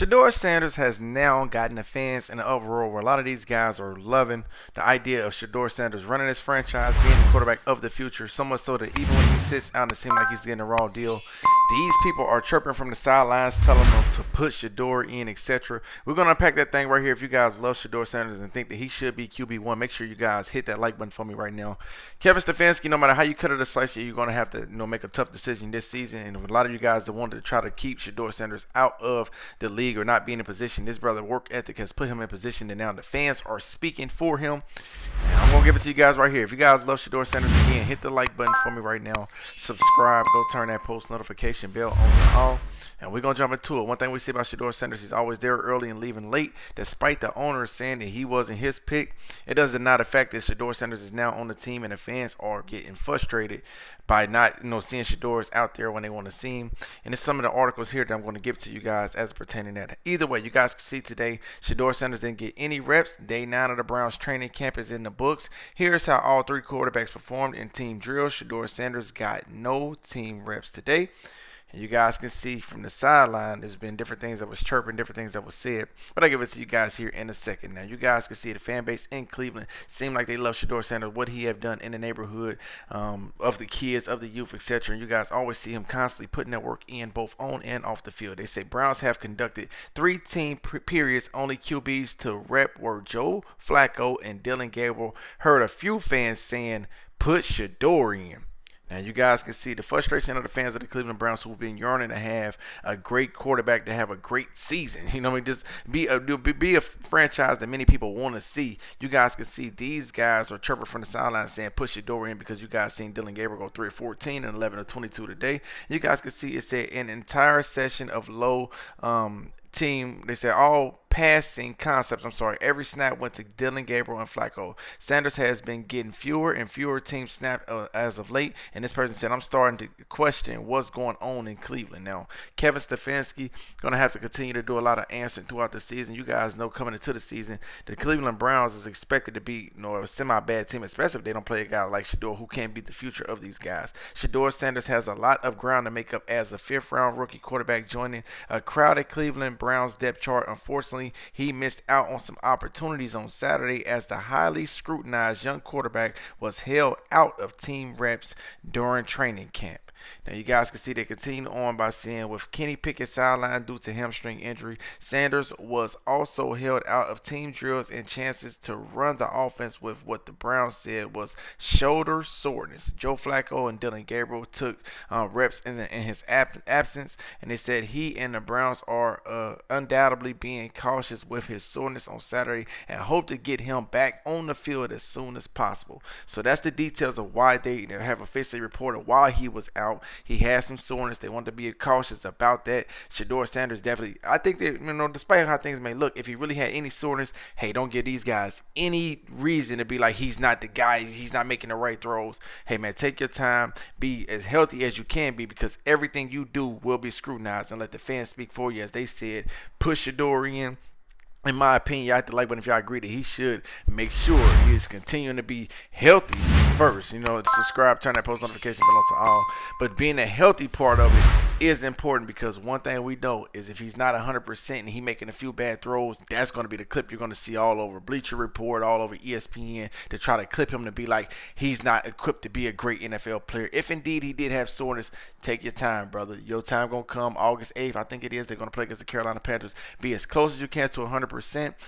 Shedeur Sanders has now gotten the fans in the uproar where a lot of these guys are loving the idea of Shedeur Sanders running his franchise, being the quarterback of the future, so much so that even when he sits out and it seems like he's getting a raw deal, these people are chirping from the sidelines, telling them to put Shedeur in, etc. We're going to unpack that thing right here. If you guys love Shedeur Sanders and think that he should be QB1, make sure you guys hit that like button for me right now. Kevin Stefanski, no matter how you cut it or slice it, you're going to have to make a tough decision this season. And a lot of you guys that wanted to try to keep Shedeur Sanders out of the league or not being in position, this brother work ethic has put him in position, and now the fans are speaking for him. And I'm going to give it to you guys right here. If you guys love Shedeur Sanders, again, hit the like button for me right now. Subscribe. Go turn that post notification bell on to all. And we're going to jump into it. One thing we see about Shedeur Sanders, he's always there early and leaving late, despite the owner saying that he wasn't his pick. It does not affect that Shedeur Sanders is now on the team, and the fans are getting frustrated by not seeing Shedeur out there when they want to see him. And it's some of the articles here that I'm going to give to you guys as pertaining to that. Either way, you guys can see today, Shedeur Sanders didn't get any reps. Day 9 of the Browns training camp is in the books. Here's how all three quarterbacks performed in team drills. Shedeur Sanders got no team reps today. And you guys can see from the sideline, there's been different things that was chirping, different things that was said. But I'll give it to you guys here in a second. Now, you guys can see the fan base in Cleveland seem like they love Shedeur Sanders, what he have done in the neighborhood of the kids, of the youth, etc. And you guys always see him constantly putting that work in, both on and off the field. They say Browns have conducted 3 team periods. Only QBs to rep were Joe Flacco and Dylan Gabriel. Heard a few fans saying, put Shedeur in. Now, you guys can see the frustration of the fans of the Cleveland Browns who've been yearning to have a great quarterback to have a great season. Just be a franchise that many people want to see. You guys can see these guys are chirping from the sidelines saying push Shedeur in, because you guys seen Dylan Gabriel go 3 of 14 and 11 of 22 today. You guys can see it said an entire session of low team. They said all passing concepts, every snap went to Dylan Gabriel and Flacco. Sanders has been getting fewer and fewer team snaps as of late, and this person said, I'm starting to question what's going on in Cleveland. Now, Kevin Stefanski going to have to continue to do a lot of answering throughout the season. You guys know coming into the season, the Cleveland Browns is expected to be a semi-bad team, especially if they don't play a guy like Shedeur who can be the future of these guys. Shedeur Sanders has a lot of ground to make up as a 5th-round rookie quarterback joining a crowded Cleveland Browns depth chart. Unfortunately, he missed out on some opportunities on Saturday as the highly scrutinized young quarterback was held out of team reps during training camp. Now, you guys can see they continue on by saying with Kenny Pickett sidelined due to hamstring injury, Sanders was also held out of team drills and chances to run the offense with what the Browns said was shoulder soreness. Joe Flacco and Dylan Gabriel took reps in his absence, and they said he and the Browns are undoubtedly being cautious with his soreness on Saturday and hope to get him back on the field as soon as possible. So that's the details of why they have officially reported why he was out. He has some soreness. They want to be cautious about that. Shedeur Sanders definitely, I think that, despite how things may look, if he really had any soreness, hey, don't give these guys any reason to be like he's not the guy, he's not making the right throws. Hey, man, take your time, be as healthy as you can be, because everything you do will be scrutinized, and let the fans speak for you. As they said, push Shedeur in. In my opinion, y'all have to like button if y'all agree that he should make sure he is continuing to be healthy first. Subscribe, turn that post notification bell on to all. But being a healthy part of it is important, because one thing we know is if he's not 100% and he making a few bad throws, that's going to be the clip you're going to see all over Bleacher Report, all over ESPN, to try to clip him to be like he's not equipped to be a great NFL player. If indeed he did have soreness, take your time, brother. Your time going to come August 8th, I think it is. They're going to play against the Carolina Panthers. Be as close as you can to 100%.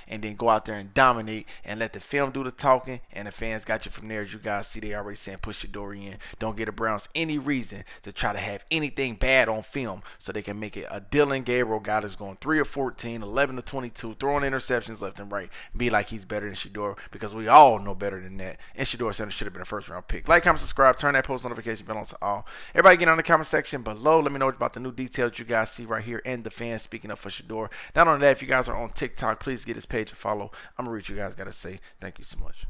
And then go out there and dominate and let the film do the talking, and the fans got you from there. As you guys see, they already saying push Shedeur in. Don't give the Browns any reason to try to have anything bad on film so they can make it a Dylan Gabriel guy that's going 3 of 14, 11 of 22, throwing interceptions left and right, be like he's better than Shedeur, because we all know better than that. And Shedeur Sanders should have been a 1st-round pick. Like, comment, subscribe, turn that post notification bell on to all. Everybody get on the comment section below. Let me know about the new details you guys see right here and the fans speaking up for Shedeur. Not only that, if you guys are on TikTok, please get his page a follow. I'm going to read you guys got to say thank you so much.